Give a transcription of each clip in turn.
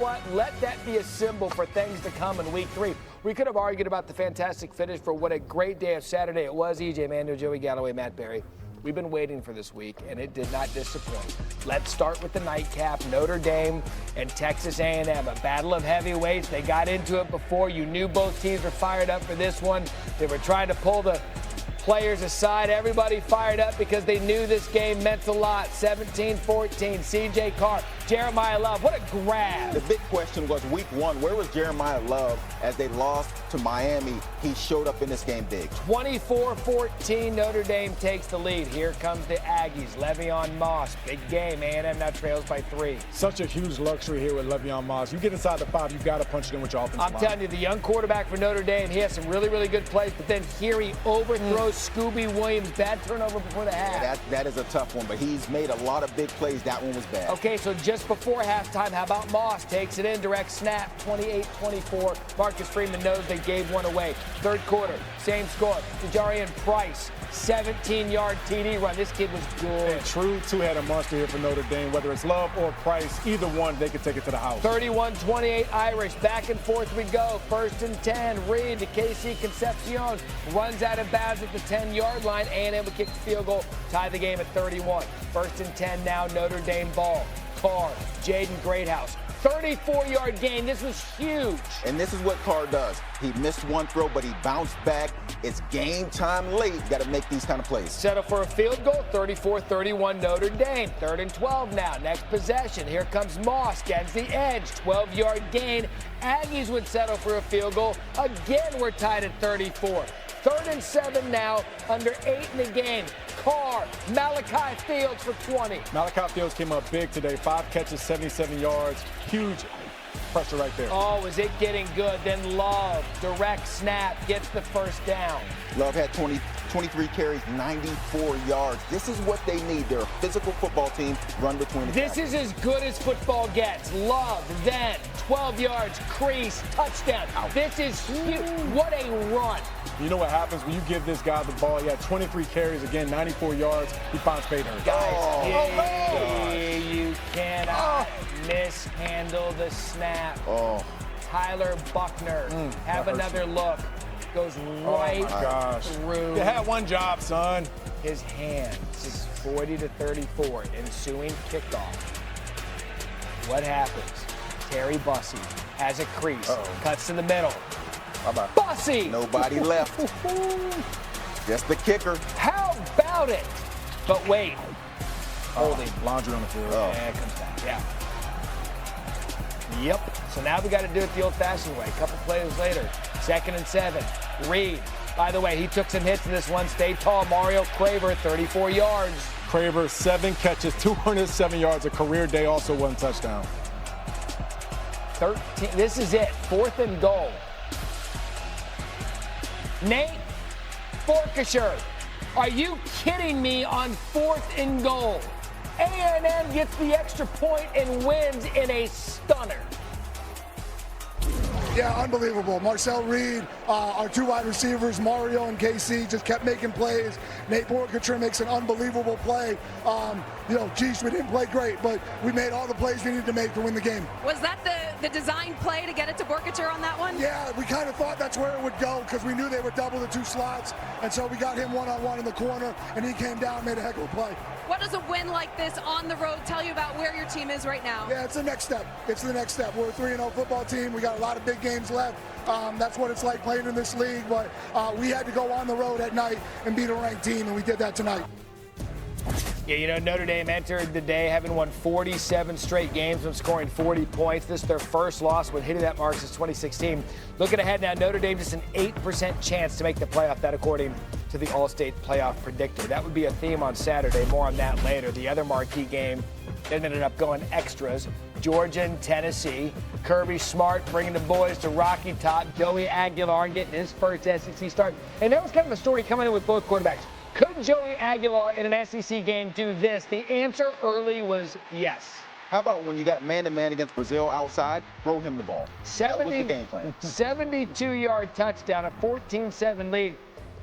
what? Let that be a symbol for things to come in week 3. We could have argued about the fantastic finish for what a great day of Saturday it was. EJ Manuel, Joey Galloway, Matt Berry. We've been waiting for this week, and it did not disappoint. Let's start with the nightcap, Notre Dame and Texas A&M, a battle of heavyweights. They got into it before. You knew both teams were fired up for this one. They were trying to pull the players aside. Everybody fired up because they knew this game meant a lot. 17-14, C.J. Carr, Jeremiah Love, what a grab. The big question was week 1, where was Jeremiah Love as they lost to Miami? He showed up in this game big. 24-14, Notre Dame takes the lead. Here comes the Aggies. Le'Veon Moss, big game. A&M now trails by 3. Such a huge luxury here with Le'Veon Moss. You get inside the 5, you've got to punch it in with your offensive line. I'm telling you, the young quarterback for Notre Dame, he has some really, really good plays, but then here he overthrows Scooby Williams. Bad turnover before the half. Yeah, that is a tough one, but he's made a lot of big plays. That one was bad. Okay, so just before halftime, how about Moss? Takes it in, direct snap, 28-24. Marcus Freeman knows they gave one away. Third quarter, same score. Tajarian Price, 17-yard TD run. This kid was good. A true two-headed monster here for Notre Dame. Whether it's Love or Price, either one, they can take it to the house. 31-28 Irish. Back and forth we go. 1st and 10. Reed to KC Concepcion. Runs out of bounds at the 10-yard line. A&M would kick the field goal. Tie the game at 31. 1st and 10 now. Notre Dame ball. Carr, Jayden Greathouse. 34-yard gain. This was huge. And this is what Carr does. He missed one throw, but he bounced back. It's game time late. You got to make these kind of plays. Settle for a field goal. 34-31 Notre Dame. 3rd and 12 now. Next possession. Here comes Moss. Gets the edge. 12-yard gain. Aggies would settle for a field goal. Again, we're tied at 34. 3rd and 7 now. Under 8 in the game. Carr, Malachi Fields for 20. Malachi Fields came up big today. 5 catches, 77 yards. Huge pressure right there. Oh, is it getting good? Then Love, direct snap, gets the first down. Love had 23 carries, 94 yards. This is what they need. They're a physical football team, run between the This is as good as football gets. Love, then 12 yards, crease, touchdown. Ow. This is huge. What a run. You know what happens when you give this guy the ball? He had 23 carries, again, 94 yards. He finds pay dirt. Guys, you cannot mishandle the snap. Tyler Buckner, have another look. Goes right through. You had one job, son. His hands. 40-34. Ensuing kickoff. What happens? Terry Bussey has a crease. Cuts to the middle. Bye-bye. Bussey! Nobody left. Just the kicker. How about it? But wait. Holding. Laundry on the field. Yeah, it comes back. Yeah. Yep. So now we got to do it the old-fashioned way. A couple plays later. 2nd and 7. Reed. By the way, he took some hits in this one. Stayed tall. Mario Craver, 34 yards. Craver, 7 catches, 207 yards. A career day, also 1 touchdown. 13. This is it. 4th and goal. Nate Forkisher. Are you kidding me on 4th and goal? A&M gets the extra point and wins in a stunner. Yeah, unbelievable. Marcel Reed, our 2 wide receivers, Mario and KC, just kept making plays. Nate Forkisher makes an unbelievable play. Geez, we didn't play great, but we made all the plays we needed to make to win the game. Was that the design play to get it to Forkisher on that one? Yeah, we kind of thought that's where it would go because we knew they would double the 2 slots, and so we got him one-on-one in the corner, and he came down and made a heck of a play. What does a win like this on the road tell you about where your team is right now? Yeah, it's the next step. It's the next step. We're a 3-0 football team. We got a lot of big games left. That's what it's like playing in this league, but we had to go on the road at night and beat a ranked team, and we did that tonight. Yeah, Notre Dame entered the day having won 47 straight games and scoring 40 points. This is their first loss when hitting that mark since 2016. Looking ahead now, Notre Dame just an 8% chance to make the playoff, that according to the All-State playoff predictor. That would be a theme on Saturday. More on that later. The other marquee game that ended up going extras, Georgia and Tennessee. Kirby Smart bringing the boys to Rocky Top. Joey Aguilar getting his first SEC start. And there was kind of a story coming in with both quarterbacks. Could Joey Aguilar in an SEC game do this? The answer early was yes. How about when you got man-to-man against Brazil outside, throw him the ball. That was the game plan. 72-yard touchdown, a 14-7 lead.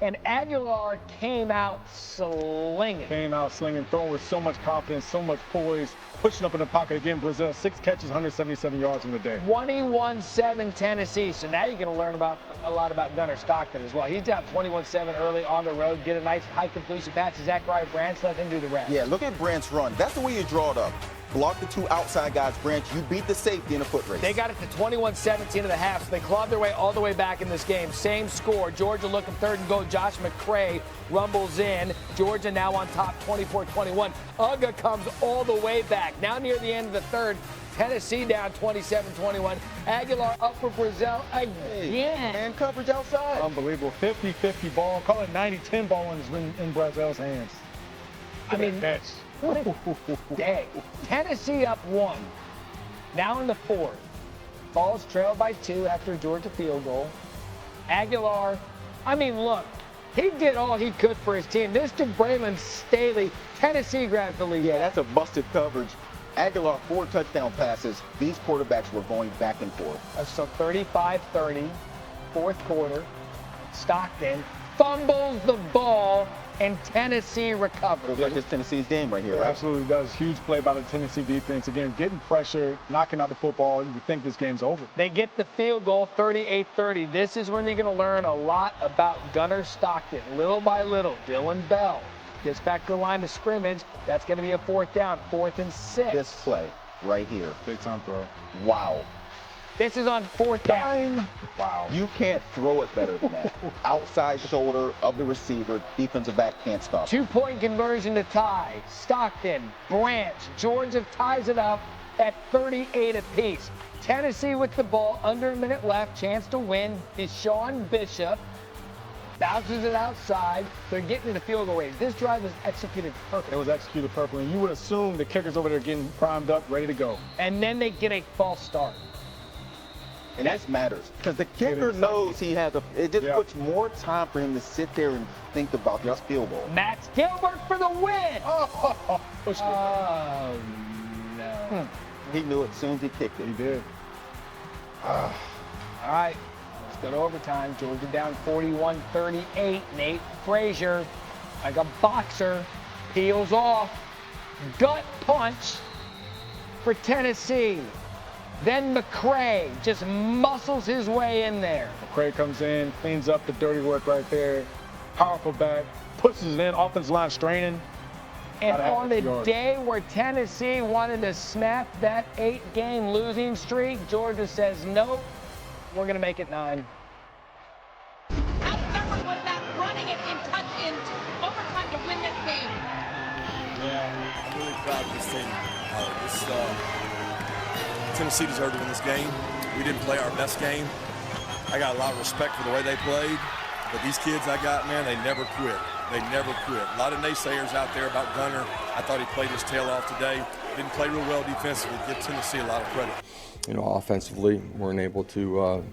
And Aguilar came out slinging. Throwing with so much confidence, so much poise, pushing up in the pocket again. Brazil, 6 catches, 177 yards in the day. 21-7 Tennessee. So now you're going to learn a lot about Gunnar Stockton as well. He's down 21-7 early on the road. Get a nice high completion pass to Zachariah Branch. Let him do the rest. Yeah, look at Branch run. That's the way you draw it up. Block the 2 outside guys, Branch. You beat the safety in a foot race. They got it to 21-17 at the half, so they clawed their way all the way back in this game. Same score. Georgia looking 3rd and goal. Josh McCray rumbles in. Georgia now on top, 24-21. Uga comes all the way back. Now near the end of the 3rd, Tennessee down 27-21. Aguilar up for Brazil again. And coverage outside. Unbelievable. 50-50 ball. Call it 90-10 ball in Brazil's hands. I mean, that's what a day. Tennessee up 1. Now in the 4th. Falls trailed by 2 after a Georgia field goal. Aguilar, I mean, look, he did all he could for his team. Mr. Braylon Staley, Tennessee grabs the lead. Yeah, that's a busted coverage. Aguilar, 4 touchdown passes. These quarterbacks were going back and forth. So 35-30, 4th quarter. Stockton fumbles the ball, and Tennessee recovers. Looks like it's Tennessee's game right here, It right? absolutely does. Huge play by the Tennessee defense. Again, getting pressure, knocking out the football. You think this game's over. They get the field goal, 38-30. This is when you're going to learn a lot about Gunnar Stockton. Little by little, Dylan Bell gets back to the line of scrimmage. That's going to be a 4th down, 4th and 6. This play right here. Big time throw. Wow. This is on 4th down. Wow. You can't throw it better than that. Outside shoulder of the receiver, defensive back can't stop. 2-point conversion to tie. Stockton, Branch, Georgia ties it up at 38 apiece. Tennessee with the ball, under a minute left, chance to win. Deshaun Bishop bounces it outside. They're getting to the field goal range. This drive was executed perfectly. It was executed perfectly. You would assume the kicker's over there getting primed up, ready to go. And then they get a false start. And that matters because the kicker knows he has it just puts more time for him to sit there and think about this field goal. Matt Gilbert for the win. Oh, No. He knew it as soon as he kicked it. He did. All right, let's go to overtime. Georgia down 41-38. Nate Frazier, like a boxer, peels off. Gut punch for Tennessee. Then McCray just muscles his way in there. McCray comes in, cleans up the dirty work right there. Powerful back, pushes it in, offensive line straining. And on the day where Tennessee wanted to snap that 8-game losing streak, Georgia says, nope, we're going to make it 9. How stubborn was that running it in overtime to win this game? Yeah, I'm really proud of this team. Tennessee deserved to win this game. We didn't play our best game. I got a lot of respect for the way they played, but these kids I got, man, they never quit. They never quit. A lot of naysayers out there about Gunnar. I thought he played his tail off today. Didn't play real well defensively. Give Tennessee a lot of credit. You know, offensively, weren't able to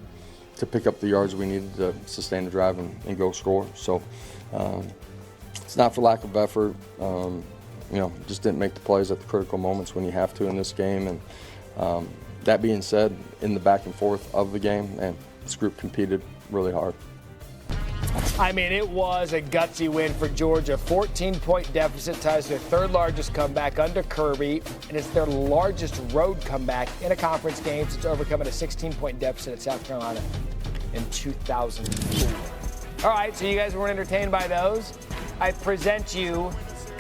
pick up the yards we needed to sustain the drive and go score. So it's not for lack of effort. You know, just didn't make the plays at the critical moments when you have to in this game. And that being said, in the back and forth of the game, and this group competed really hard. I mean, it was a gutsy win for Georgia. 14-point deficit ties their 3rd largest comeback under Kirby, and it's their largest road comeback in a conference game since overcoming a 16-point deficit at South Carolina in 2004. All right, so you guys weren't entertained by those. I present you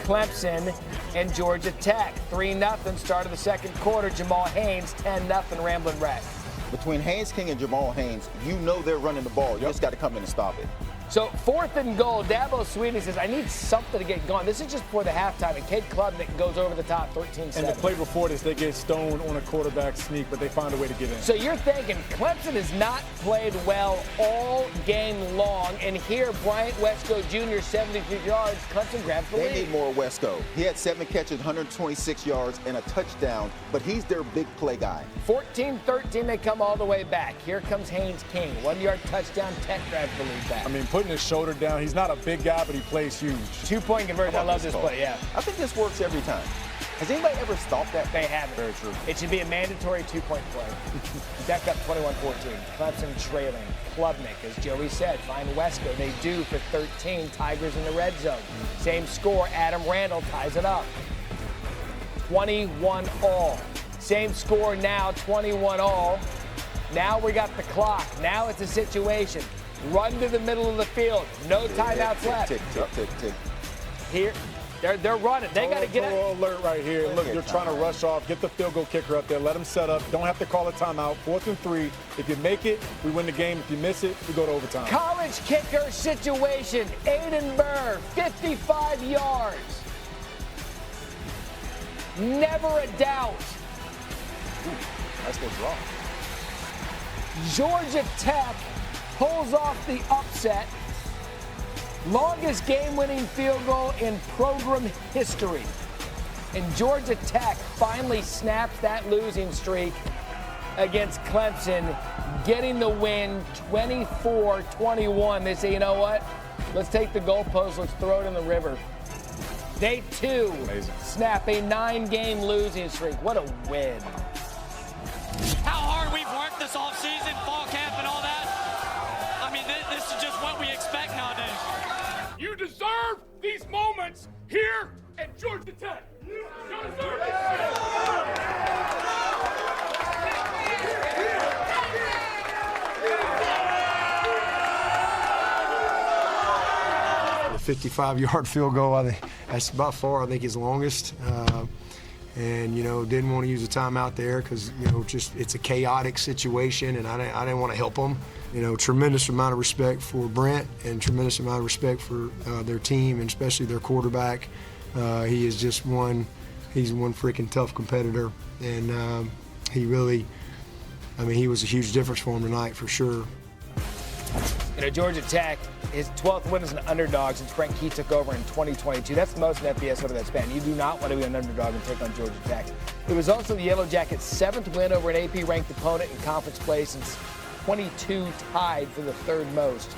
Clemson and Georgia Tech. 3-0 start of the 2nd quarter. Jamal Haynes, 10-0 Ramblin' Wreck. Between Haynes King and Jamal Haynes, you know they're running the ball. You just got to come in and stop it. So 4th and goal, Dabo Swinney says, I need something to get going. This is just before the halftime, and Cade Klubnik goes over the top, 13-7. And the play before this, they get stoned on a quarterback sneak, but they find a way to get in. So you're thinking Clemson has not played well all game long, and here Bryant Wesco Jr., 73 yards, Clemson grabs the lead. They need more Wesco. He had 7 catches, 126 yards, and a touchdown, but he's their big play guy. 14-13, they come all the way back. Here comes Haynes King, 1-yard touchdown, Tech grabs the lead back. I mean, putting his shoulder down, he's not a big guy, but he plays huge. 2-point conversion, I love this play, yeah. I think this works every time. Has anybody ever stopped that? They haven't. Very true. It should be a mandatory two-point play. Deck up 21-14. Clemson trailing. Klubnik, as Joey said, find Wesco. They do for 13. Tigers in the red zone. Same score. Adam Randall ties it up. 21-all. Same score now, 21-all. Now we got the clock. Now it's a situation. Run to the middle of the field. No timeouts left. Tick, tick, tick, tick. Here, they're running. They got to get it. Alert right here. Look, you're trying to rush off. Get the field goal kicker up there. Let him set up. Don't have to call a timeout. 4th and 3. If you make it, we win the game. If you miss it, we go to overtime. College kicker situation. Aiden Burr, 55 yards. Never a doubt. Nice little draw. Georgia Tech pulls off the upset. Longest game-winning field goal in program history. And Georgia Tech finally snaps that losing streak against Clemson, getting the win 24-21. They say, you know what? Let's take the goalpost, let's throw it in the river. They, too, snap a 9-game losing streak. What a win. How hard we've worked this offseason, fall camp and all that. I mean, this is just what we expect nowadays. You deserve these moments here at Georgia Tech. You deserve The 55-yard field goal, I think that's by far, I think, his longest. And, you know, didn't want to use a timeout there because, you know, just it's a chaotic situation, and I didn't want to help them. You know, tremendous amount of respect for Brent and tremendous amount of respect for their team and especially their quarterback. He is just he's one freaking tough competitor, and he really, I mean, he was a huge difference for him tonight for sure. You know, Georgia Tech, his 12th win as an underdog since Frank Key took over in 2022. That's the most in FBS over that span. You do not want to be an underdog and take on Georgia Tech. It was also the Yellow Jackets' 7th win over an AP-ranked opponent in conference play since 22, tied for the 3rd most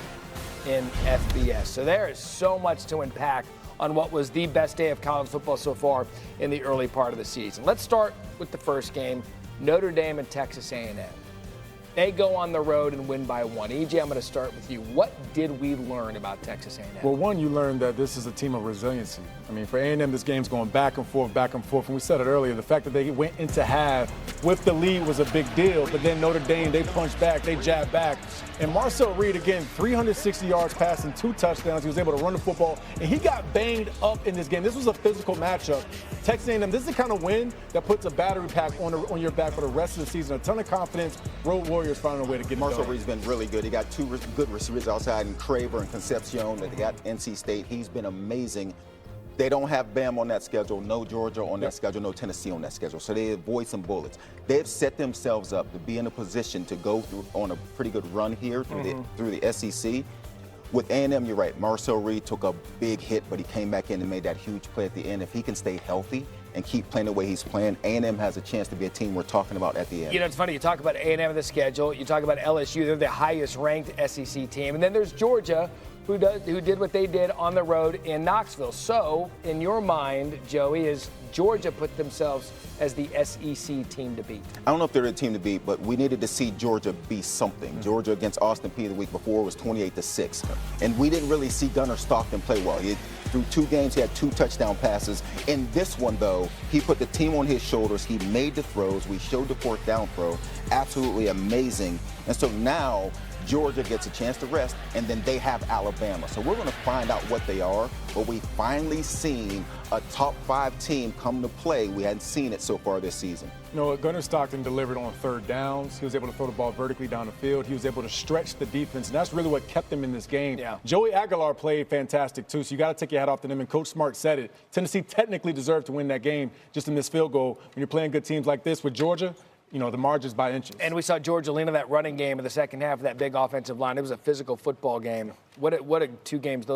in FBS. So there is so much to unpack on what was the best day of college football so far in the early part of the season. Let's start with the first game, Notre Dame and Texas A&M. They go on the road and win by 1. EJ, I'm going to start with you. What did we learn about Texas A&M? Well, one, you learned that this is a team of resiliency. I mean, for A&M, this game's going back and forth, back and forth. And we said it earlier, the fact that they went into half with the lead was a big deal. But then Notre Dame, they punched back, they jabbed back. And Marcel Reed, again, 360 yards passing, 2 touchdowns. He was able to run the football. And he got banged up in this game. This was a physical matchup. Texas A&M, this is the kind of win that puts a battery pack on your back for the rest of the season. A ton of confidence. Road Warriors finding a way to get it Marcel going. Reed's been really good. He got 2 good receivers outside in Craver and Concepcion that they got NC State. He's been amazing. They don't have Bam on that schedule, no Georgia on that schedule, no Tennessee on that schedule. So they avoid some bullets. They've set themselves up to be in a position to go through on a pretty good run here through the SEC. With A&M, you're right. Marcel Reed took a big hit, but he came back in and made that huge play at the end. If he can stay healthy and keep playing the way he's playing, A&M has a chance to be a team we're talking about at the end. You know, it's funny. You talk about A&M in the schedule. You talk about LSU. They're the highest-ranked SEC team. And then there's Georgia, who did what they did on the road in Knoxville. So, in your mind, Joey, is Georgia put themselves as the SEC team to beat? I don't know if they're the team to beat, but we needed to see Georgia be something. Georgia against Austin Peay the week before was 28-6. And we didn't really see Gunnar Stockton play well. Through 2 games, he had 2 touchdown passes. In this one, though, he put the team on his shoulders. He made the throws. We showed the 4th down throw. Absolutely amazing. And so now Georgia gets a chance to rest, and then they have Alabama. So we're going to find out what they are, but we finally seen a top 5 team come to play. We hadn't seen it so far this season. You know, Gunnar Stockton delivered on 3rd downs. He was able to throw the ball vertically down the field. He was able to stretch the defense, and that's really what kept them in this game. Yeah. Joey Aguilar played fantastic, too, so you got to take your hat off to them, and Coach Smart said it. Tennessee technically deserved to win that game just in this field goal. When you're playing good teams like this with Georgia, you know, the margin's by inches. And we saw Georgia lean on that running game in the second half of that big offensive line. It was a physical football game. What a 2 games those